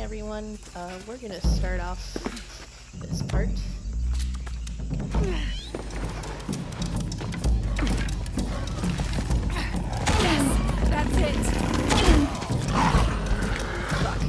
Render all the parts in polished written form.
everyone. We're gonna start off this part. Yes, that's it. Fuck.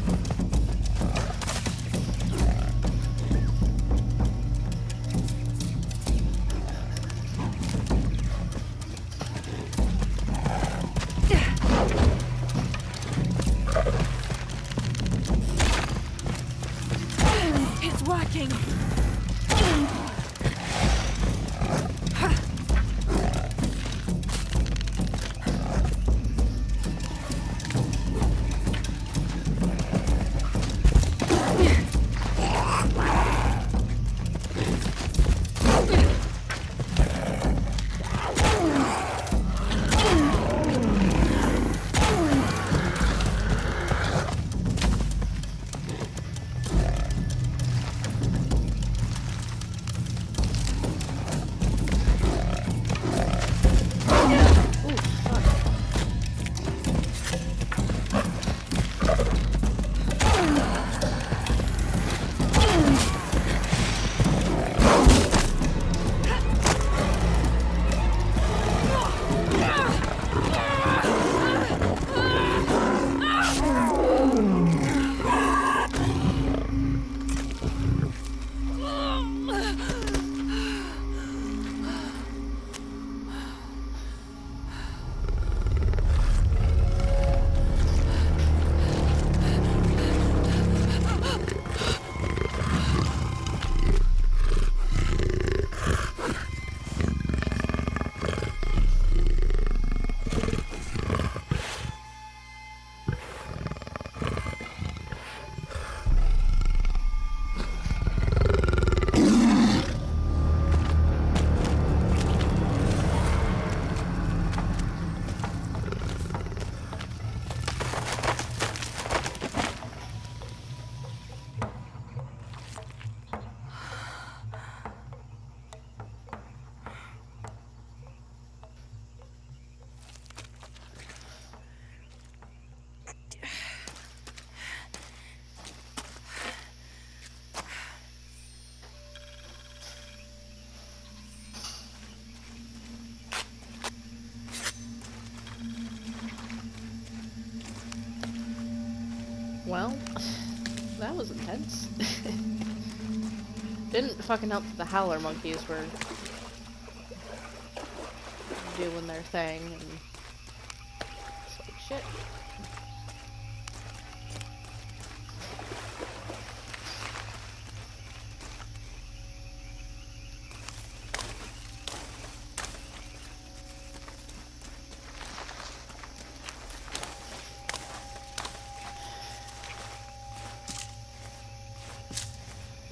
It's working. Well, that was intense. Didn't fucking help that the howler monkeys were doing their thing and it's like shit.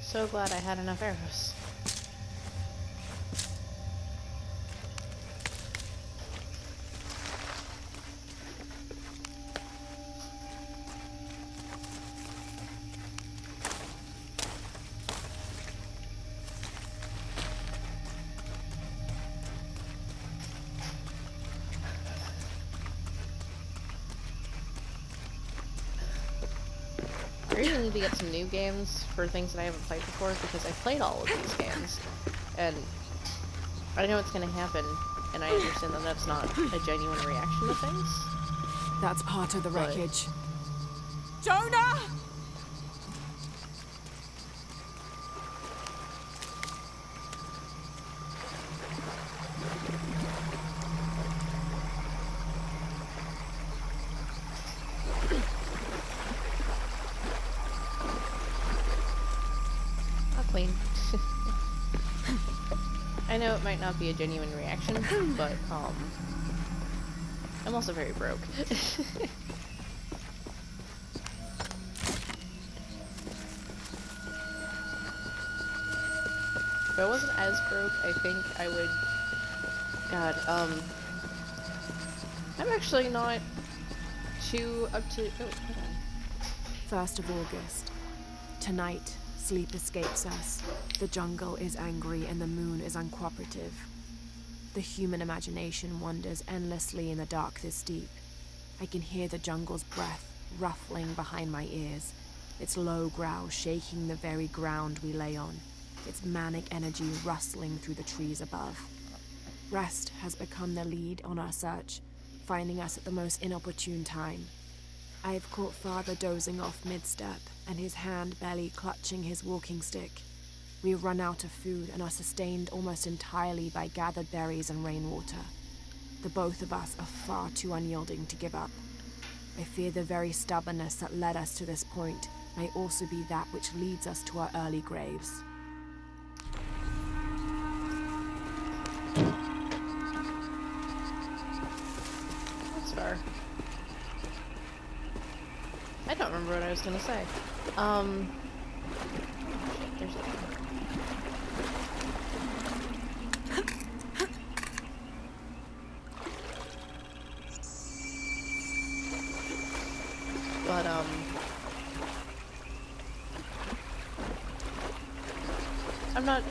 So glad I had enough arrows. I really need to get some new games for things that I haven't played before because I played all of these games and I know what's gonna happen and I understand that that's not a genuine reaction to things. That's part of the But- wreckage. Jonah! I'll clean. I know it might not be a genuine reaction, but I'm also very broke. If I wasn't as broke, I think I would... God, I'm actually not too up to... Oh, hold on. 1st of August. Tonight, sleep escapes us. The jungle is angry and the moon is uncooperative. The human imagination wanders endlessly in the dark this deep. I can hear the jungle's breath ruffling behind my ears. its low growl shaking the very ground we lay on, its manic energy rustling through the trees above. Rest has become the lead on our search, finding us at the most inopportune time. I have caught Father dozing off mid-step, and his hand barely clutching his walking stick. We run out of food and are sustained almost entirely by gathered berries and rainwater. The both of us are far too unyielding to give up. I fear the very stubbornness that led us to this point may also be that which leads us to our early graves. That's fair. I don't remember what I was gonna say. Shit, there's a... But, I'm not...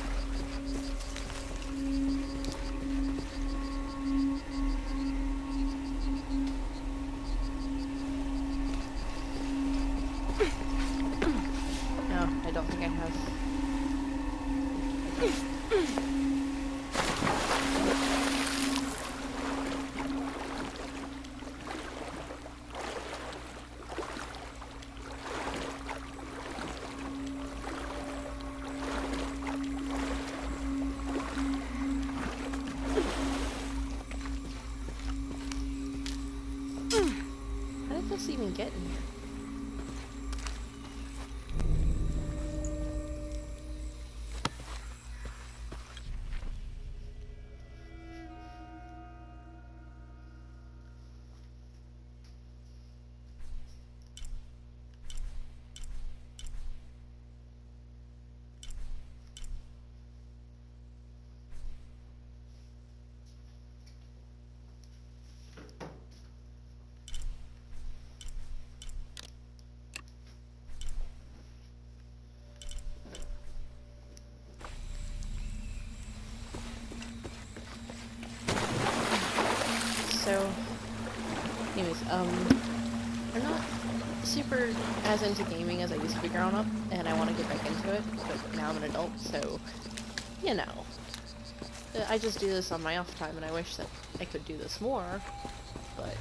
No, I don't think I have. How did this even get in here? So, anyways, I'm not super as into gaming as I used to be growing up, and I want to get back into it, but now I'm an adult, so, you know. I just do this on my off time, and I wish that I could do this more, but,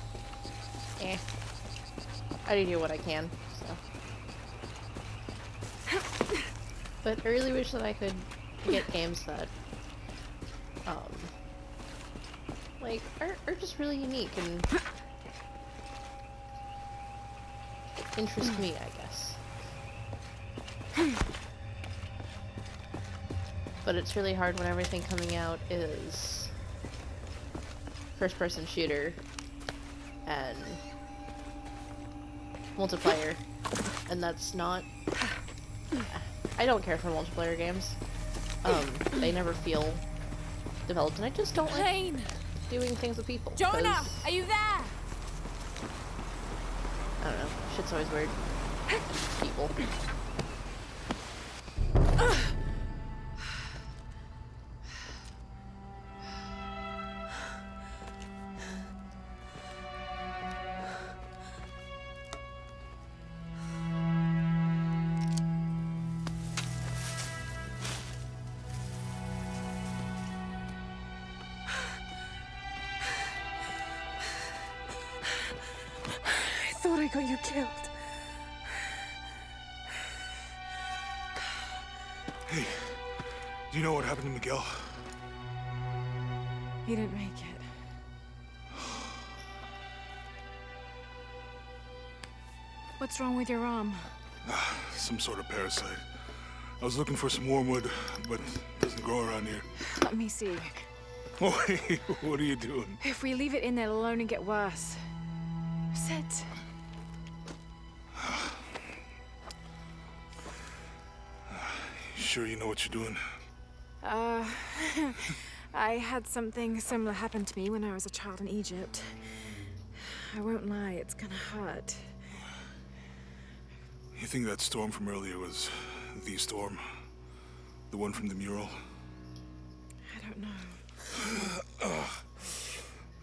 I do what I can, so. But I really wish that I could get games that, like, are just really unique and interest me, I guess. But it's really hard when everything coming out is first-person shooter and multiplayer, and that's not... I don't care for multiplayer games. They never feel developed, and I just don't like doing things with people. Jonah, are you there? I don't know. Shit's always weird. People. I thought I got you killed. Hey, do you know what happened to Miguel? He didn't make it. What's wrong with your arm? Some sort of parasite. I was looking for some wormwood, but it doesn't grow around here. Let me see. Oh, hey, what are you doing? If we leave it in there, it'll only get worse. Sit. Sure you know what you're doing? I had something similar happen to me when I was a child in Egypt. I won't lie, it's gonna hurt. You think that storm from earlier was the storm? The one from the mural? I don't know.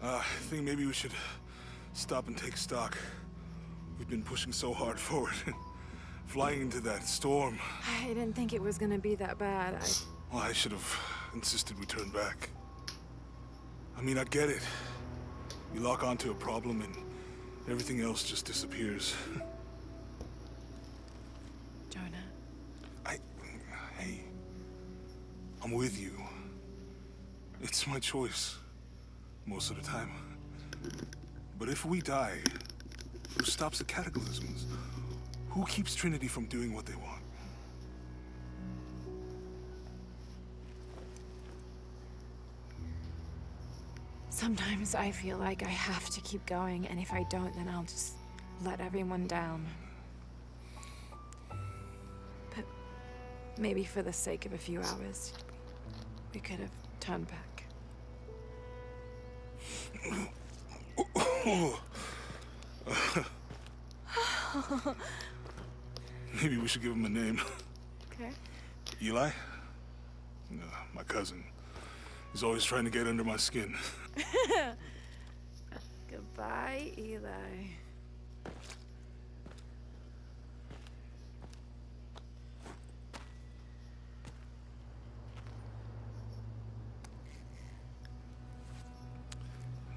I think maybe we should stop and take stock. We've been pushing so hard forward. Flying into that storm. I didn't think it was gonna be that bad. Well, I should have insisted we turn back. I mean, I get it. You lock onto a problem and everything else just disappears. Jonah. Hey, I'm with you. It's my choice, most of the time. But if we die, who stops the cataclysms? Who keeps Trinity from doing what they want? Sometimes I feel like I have to keep going, and if I don't, then I'll just let everyone down. But maybe for the sake of a few hours, we could have turned back. Maybe we should give him a name. Okay. Eli? My cousin. He's always trying to get under my skin. Goodbye, Eli.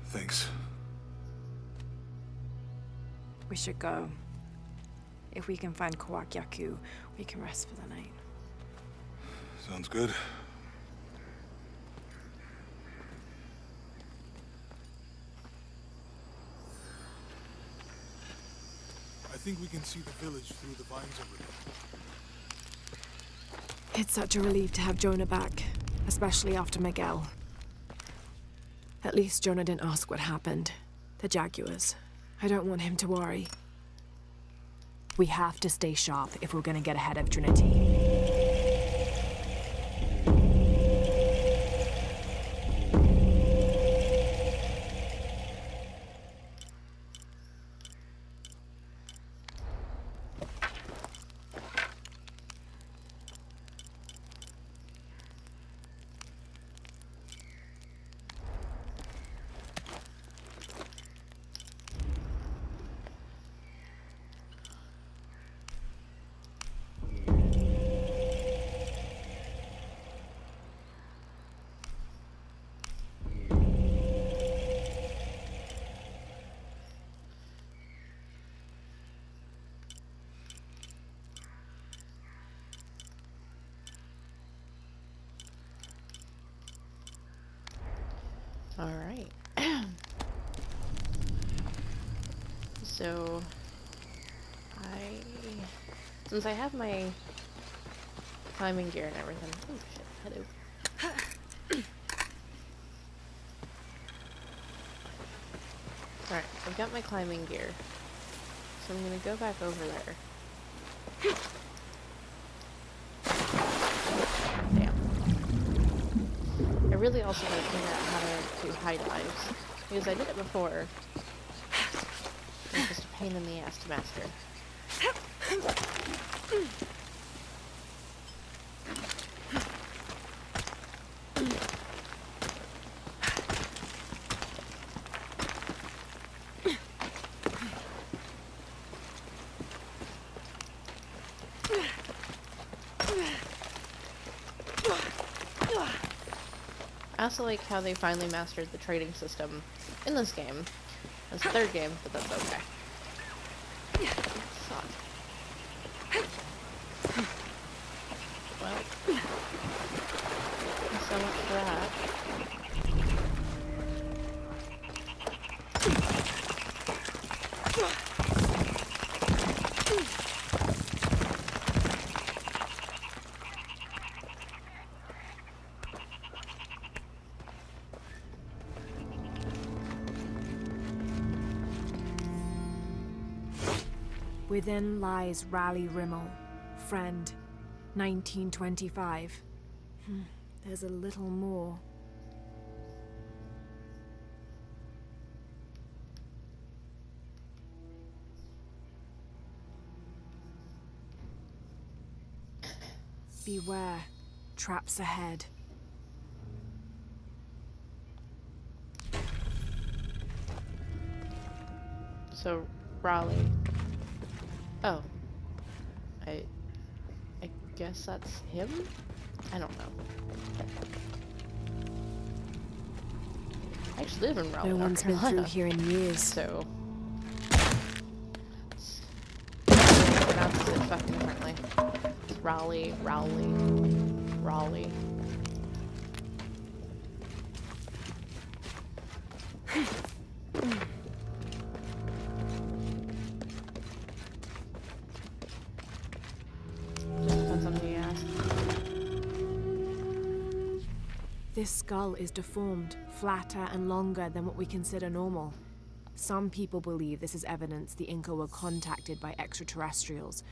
Thanks. We should go. If we can find Kawakyaku, we can rest for the night. Sounds good. I think we can see the village through the vines over there. It's such a relief to have Jonah back, especially after Miguel. At least Jonah didn't ask what happened. The Jaguars. I don't want him to worry. We have to stay sharp if we're gonna get ahead of Trinity. Alright. So, since I have my climbing gear and everything. Oh shit, hello. Alright, I've got my climbing gear. So I'm gonna go back over there. I really also gotta figure out how to do high dives, because I did it before. It's just a pain in the ass to master. I also like how they finally mastered the trading system in this game. It's the third game, but that's okay. Suck. Well, so much for that. Within lies Raleigh Rimmel, friend, 1925. There's a little more. Beware, traps ahead. So, Raleigh. Oh. I guess that's him? I don't know. I actually live in Raleigh, No North one's been Carolina, through here in years. so I pronounce it fucking differently. It's Raleigh. Just depends on who you ask. This skull is deformed, flatter and longer than what we consider normal. Some people believe this is evidence the Inca were contacted by extraterrestrials,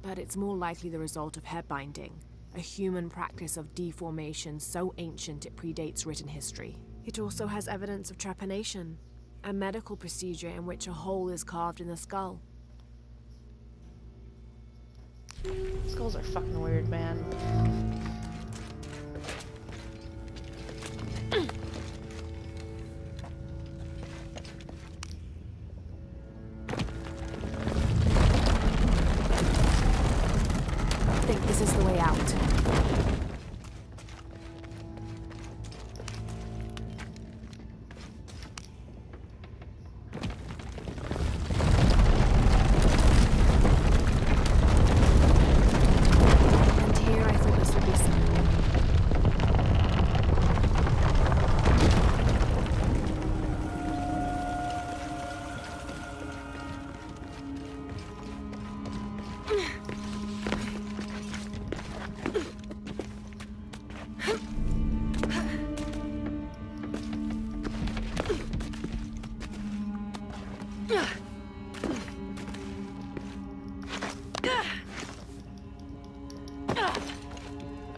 but it's more likely the result of head binding, a human practice of deformation so ancient it predates written history. It also has evidence of trepanation, a medical procedure in which a hole is carved in the skull. Skulls are fucking weird, man. I think this is the way out. And here I thought this would be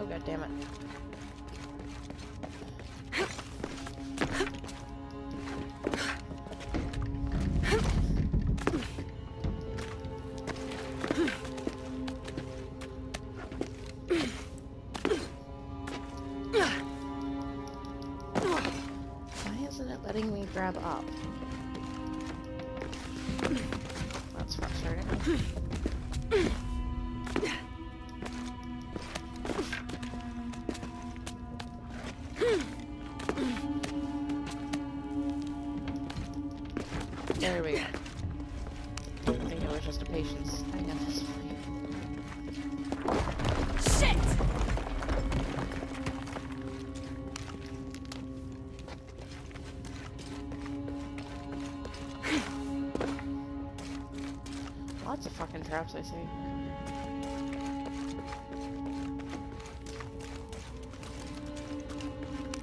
Oh god damn it. Why isn't it letting me grab up? That's frustrating. There we go. I think it was just a patience thing at this point. Shit! Lots of fucking traps I see.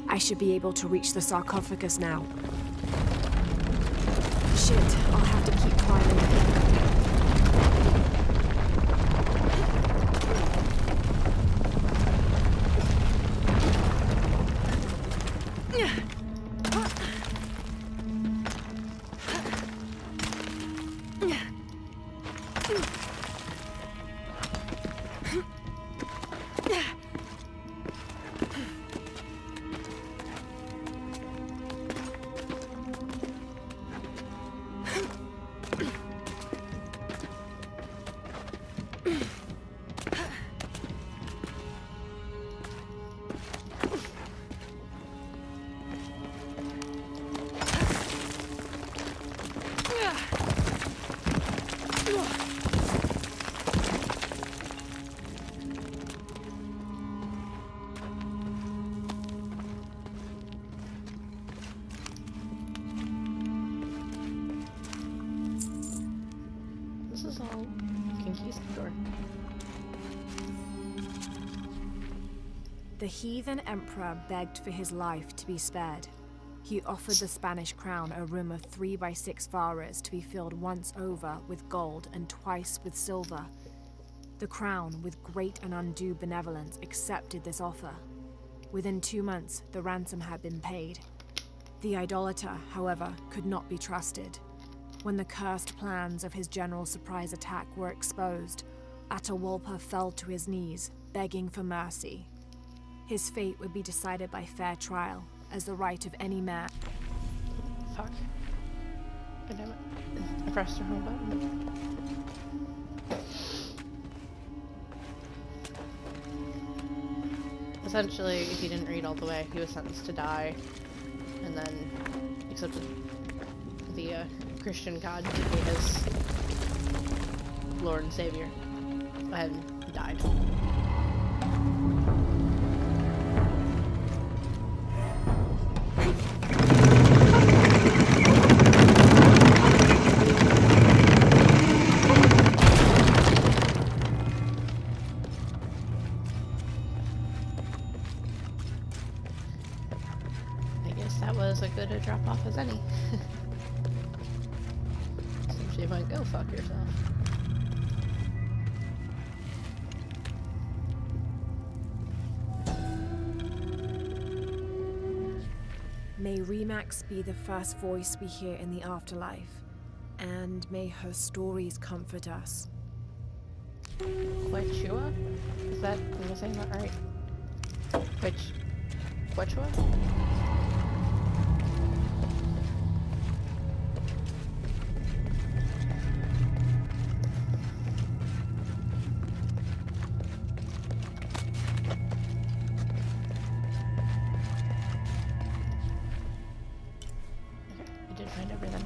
I should be able to reach the sarcophagus now. Shit, I'll have to keep climbing. This is all conquistador. The heathen emperor begged for his life to be spared. He offered the Spanish crown a room of 3 by 6 varas to be filled once over with gold and twice with silver. The crown, with great and undue benevolence, accepted this offer. Within 2 months, the ransom had been paid. The idolater, however, could not be trusted. When the cursed plans of his general surprise attack were exposed, Atahualpa fell to his knees, begging for mercy. His fate would be decided by fair trial, as the right of any man. Fuck. God damn it. I pressed the wrong button. Essentially, if you didn't read all the way, he was sentenced to die, and then accepted the Christian God to be his Lord and Savior, and died. That was as good a drop off as any. Seems you might go fuck yourself. May Remax be the first voice we hear in the afterlife, and may her stories comfort us. Quechua? Is that, am I saying that right? Quechua? Find everything.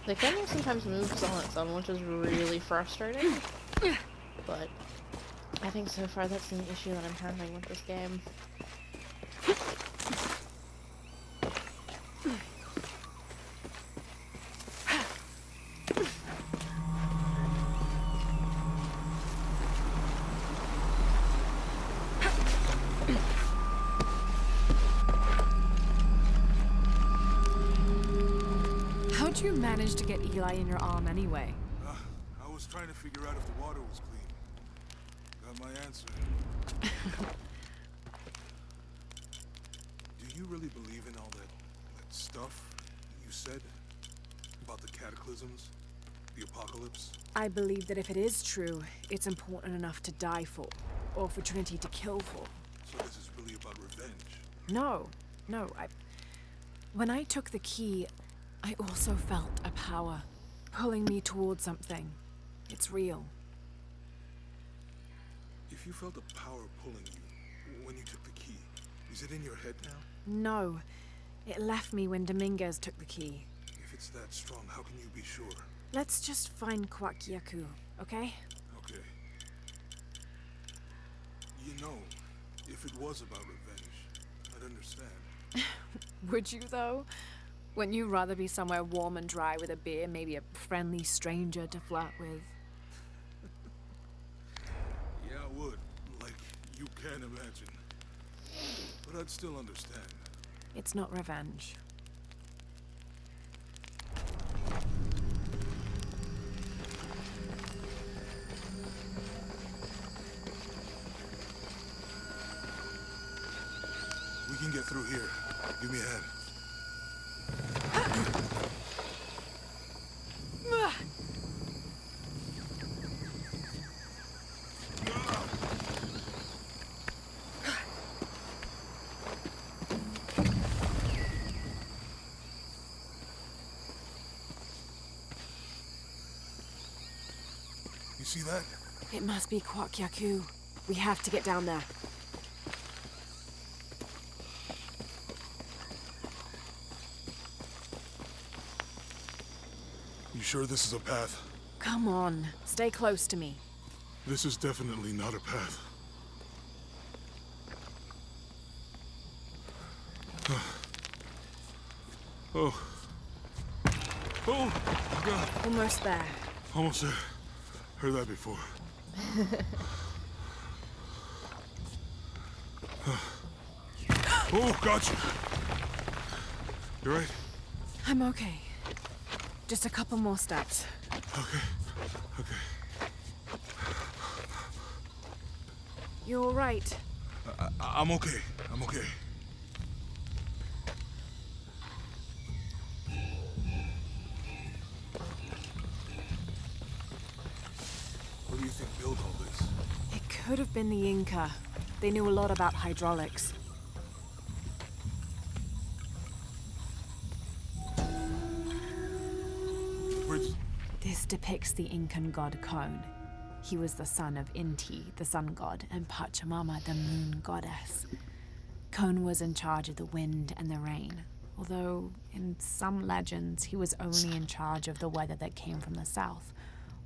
The camera sometimes moves on its own, which is really frustrating. But I think so far that's the issue that I'm having with this game. How'd you manage to get Eli in your arm anyway? I was trying to figure out if the water was clean. Got my answer. Do you really believe in all that stuff you said? About the cataclysms? The apocalypse? I believe that if it is true, it's important enough to die for, or for Trinity to kill for. So this is really about revenge? No. When I took the key, I also felt a power pulling me towards something. It's real. If you felt a power pulling you when you took the key, is it in your head now? No. It left me when Dominguez took the key. If it's that strong, how can you be sure? Let's just find Kwakyaku, okay? Okay. You know, if it was about revenge, I'd understand. Would you, though? Wouldn't you rather be somewhere warm and dry with a beer, maybe a friendly stranger to flirt with? Yeah, I would. Like, you can imagine. But I'd still understand. It's not revenge. We can get through here. Give me a hand. You see that? It must be Kwakyaku. We have to get down there. You sure this is a path? Come on, stay close to me. This is definitely not a path. Oh. Oh, God. Almost there. Almost there. Heard that before. Oh, gotcha. You right? I'm okay. Just a couple more steps. Okay. You're all right. I'm okay. I'm okay. What do you think built all this? Could have been the Inca. They knew a lot about hydraulics. Where's... This depicts the Incan god Kon. He was the son of Inti, the sun god, and Pachamama, the moon goddess. Kon was in charge of the wind and the rain, although in some legends he was only in charge of the weather that came from the south,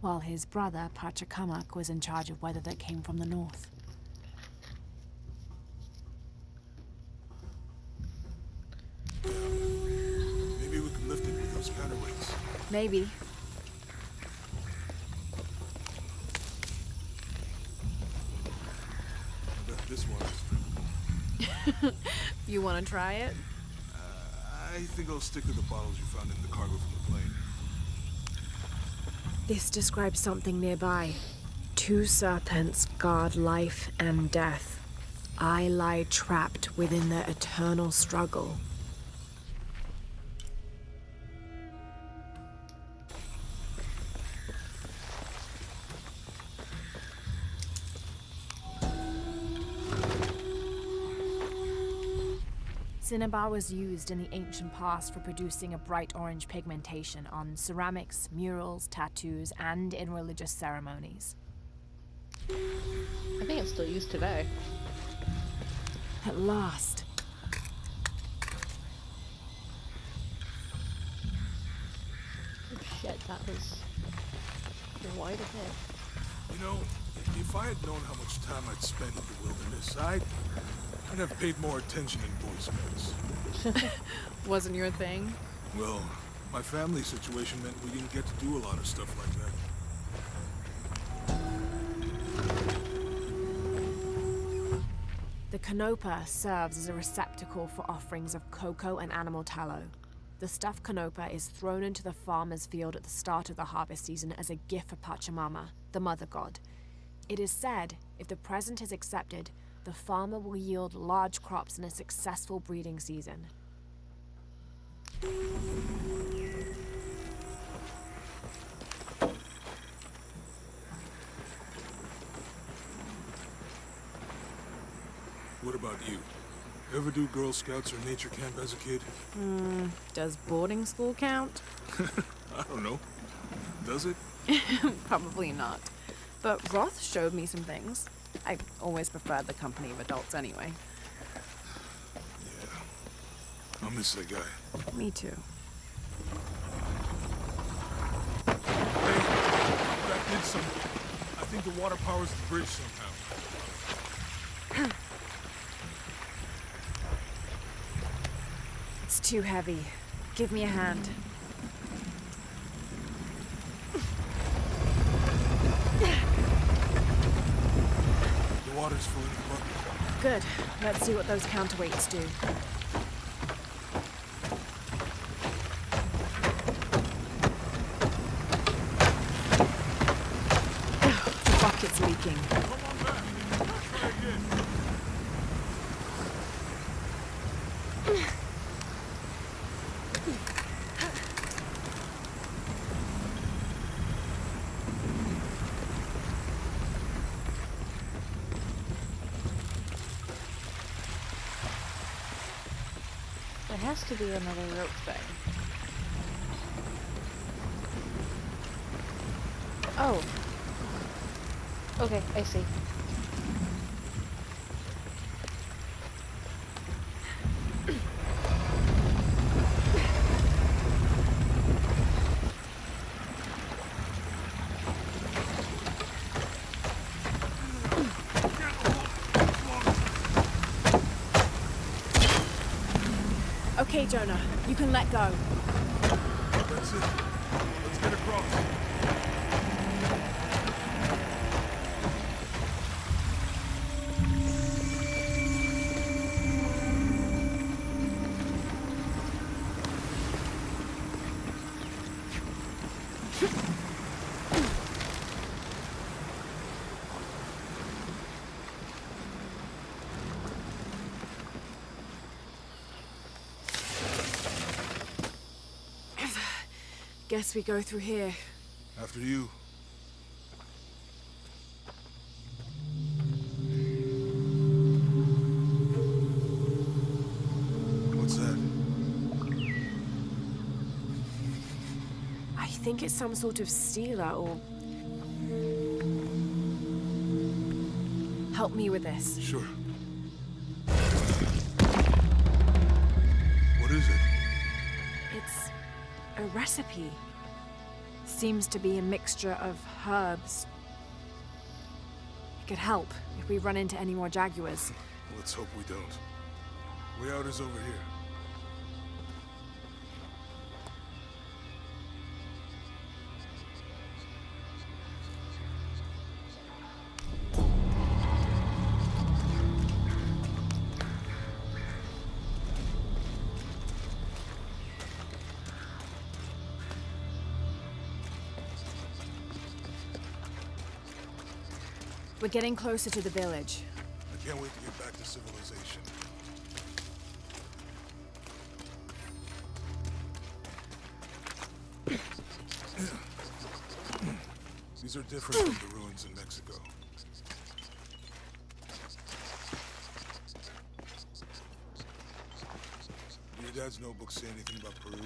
while his brother Pachacamac was in charge of weather that came from the north. Maybe we can lift it with those counterweights. Maybe. I bet this one is drinkable. You want to try it? I think I'll stick to the bottles you found in the cargo from the plane. This describes something nearby. 2 serpents guard life and death. I lie trapped within their eternal struggle. Cinnabar was used in the ancient past for producing a bright orange pigmentation on ceramics, murals, tattoos, and in religious ceremonies. I think it's still used today. At last. Oh shit, that was... You're wide ahead. You know, if I had known how much time I'd spend in the wilderness, I'd have paid more attention in Boy Scouts. Wasn't your thing? Well, my family situation meant we didn't get to do a lot of stuff like that. The canopa serves as a receptacle for offerings of cocoa and animal tallow. The stuffed canopa is thrown into the farmer's field at the start of the harvest season as a gift for Pachamama, the mother god. It is said, if the present is accepted, the farmer will yield large crops in a successful breeding season. What about you? Ever do Girl Scouts or nature camp as a kid? Does boarding school count? I don't know. Does it? Probably not. But Roth showed me some things. I always preferred the company of adults anyway. Yeah. I'll miss that guy. Me too. Hey, that did something. I think the water powers the bridge somehow. It's too heavy. Give me a hand. The water's full in the bucket. Good. Let's see what those counterweights do. The bucket's leaking. Come on back. Try again. There has to be another rope thing. Oh. Okay, I see. Okay, Jonah, you can let go. That's it. Let's get across. Guess we go through here. After you. think it's some sort of stealer or... Help me with this. Sure. What is it? It's a recipe. Seems to be a mixture of herbs. It could help if we run into any more jaguars. Let's hope we don't. Way out is over here. We're getting closer to the village. I can't wait to get back to civilization. These are different from the ruins in Mexico. Do your dad's notebook say anything about Peru?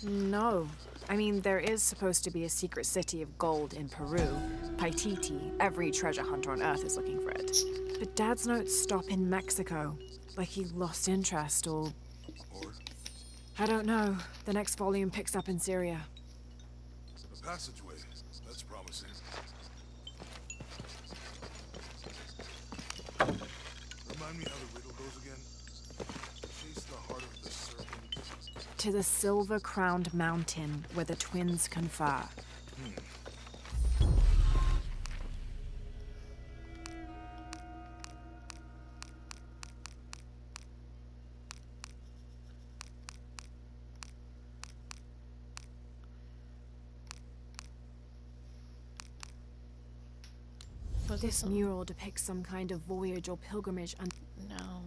No. I mean, there is supposed to be a secret city of gold in Peru. Paititi. Every treasure hunter on Earth is looking for it. But Dad's notes stop in Mexico. Like he lost interest or... Or I don't know. The next volume picks up in Syria. a passageway. That's promising. Remind me how the riddle goes again? Chase the heart of the serpent. To the silver-crowned mountain where the twins confer. Was This it mural depicts some kind of voyage or pilgrimage and No.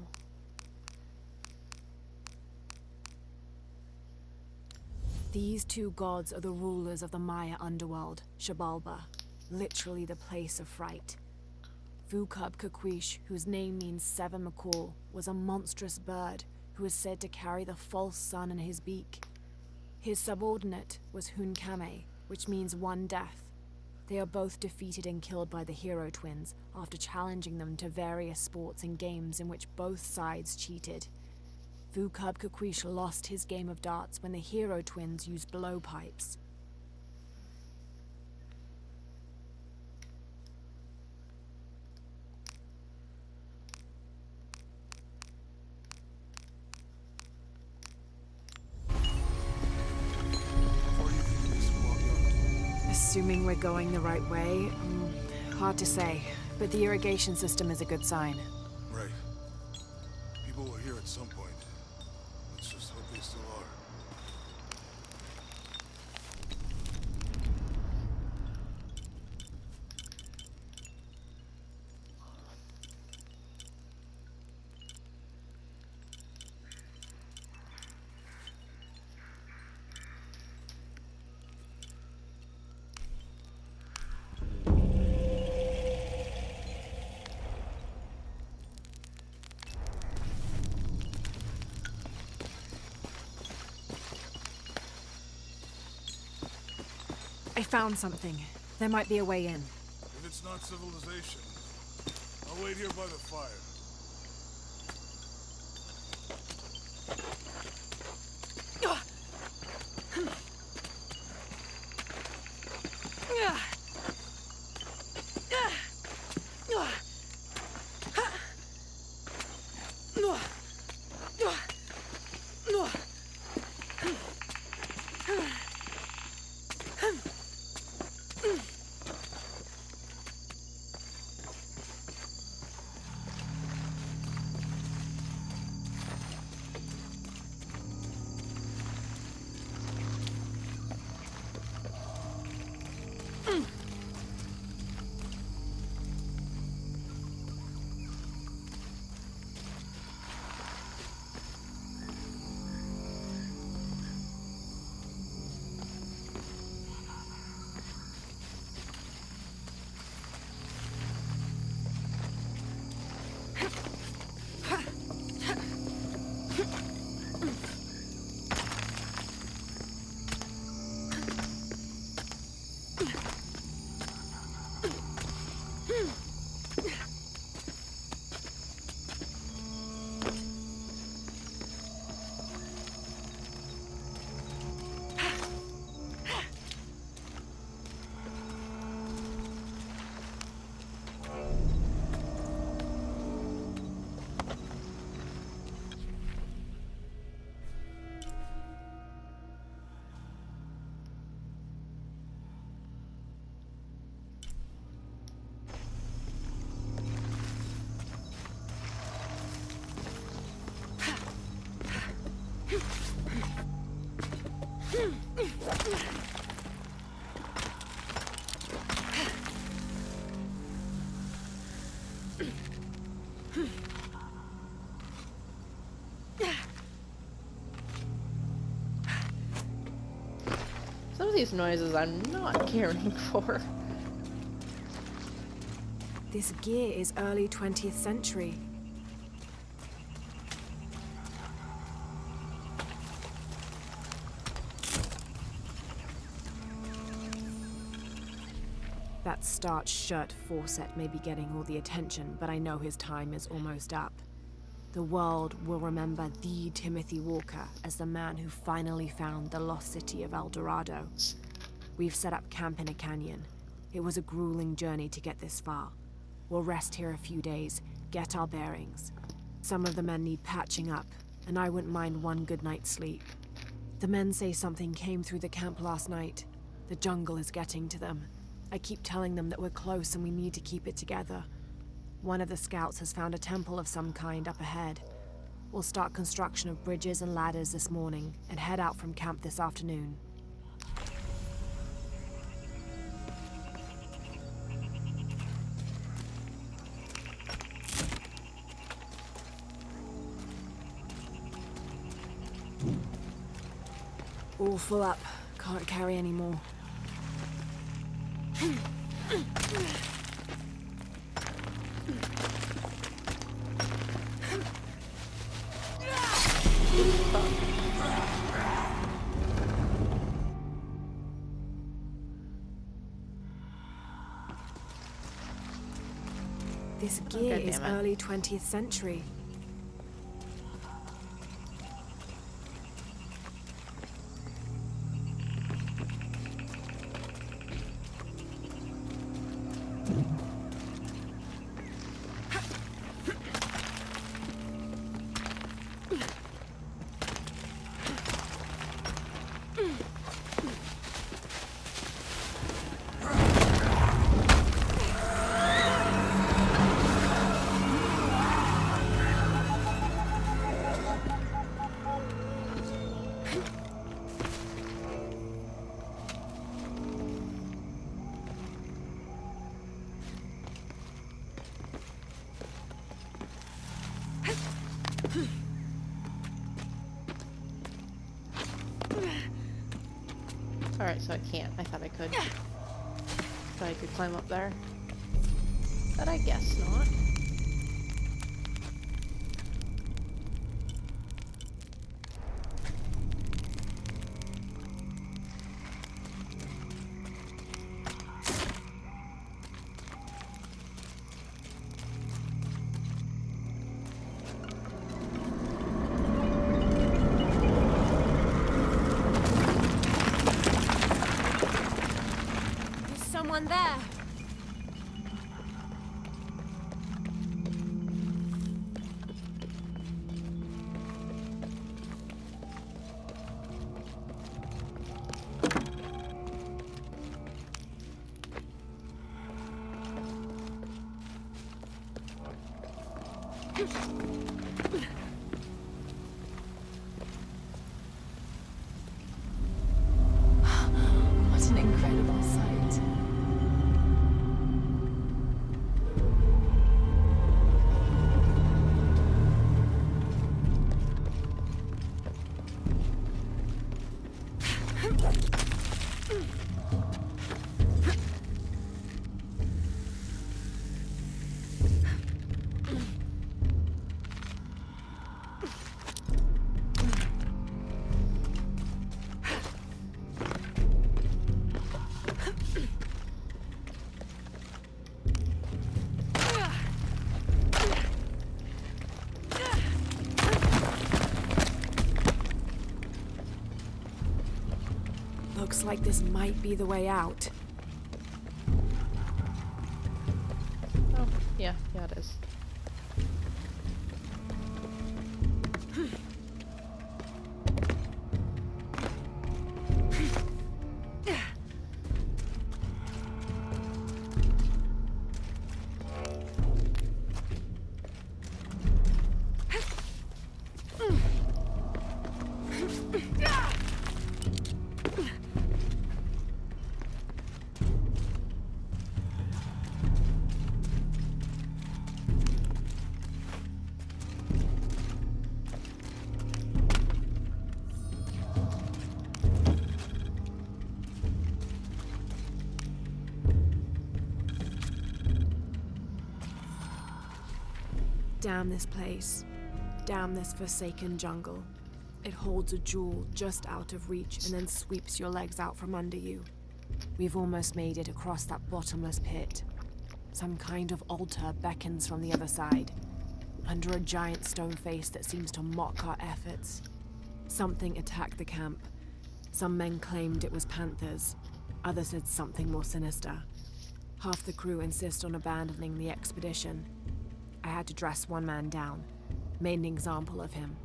these two gods are the rulers of the Maya underworld, Xibalba, literally the place of fright. Vucub-Kakwish, whose name means seven macaw, was a monstrous bird who is said to carry the false sun in his beak. His subordinate was Hunkame, which means one death. They are both defeated and killed by the hero twins after challenging them to various sports and games in which both sides cheated. Vucub-Kakwish lost his game of darts when the hero twins used blowpipes. Before you think this will walk up. Assuming we're going the right way, hard to say, but the irrigation system is a good sign. Right. People were here at some point. Let's just hope they still are. I found something. There might be a way in. If it's not civilization, I'll wait here by the fire. these noises I'm not caring for. This gear is early 20th century. That starched shirt Fawcett may be getting all the attention, but I know his time is almost up. The world will remember the Timothy Walker as the man who finally found the lost city of El Dorado. We've set up camp in a canyon. It was a grueling journey to get this far. We'll rest here a few days, get our bearings. Some of the men need patching up, and I wouldn't mind one good night's sleep. The men say something came through the camp last night. The jungle is getting to them. I keep telling them that we're close and we need to keep it together. One of the scouts has found a temple of some kind up ahead. We'll start construction of bridges and ladders this morning and head out from camp this afternoon. All full up. Can't carry any more. This gear is early 20th century. Alright, so I can't. I thought I could. Thought I could climb up there. But I guess not. Someone there. What an incredible sight. Looks like this might be the way out. Oh, yeah, it is. Damn this place. Damn this forsaken jungle. It holds a jewel just out of reach and then sweeps your legs out from under you. We've almost made it across that bottomless pit. Some kind of altar beckons from the other side, under a giant stone face that seems to mock our efforts. Something attacked the camp. Some men claimed it was panthers. Others said something more sinister. Half the crew insist on abandoning the expedition. I had to dress one man down, made an example of him.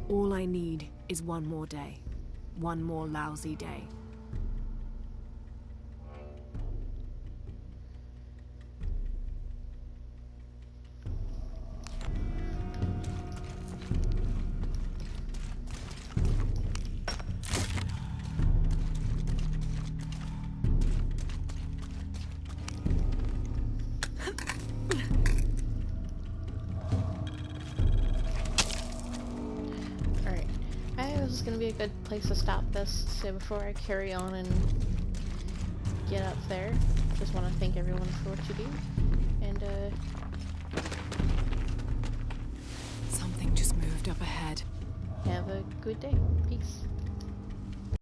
All I need is one more day. One more lousy day. This is gonna be a good place to stop this. So before I carry on and get up there, just want to thank everyone for what you do. And something just moved up ahead. have a good day. Peace.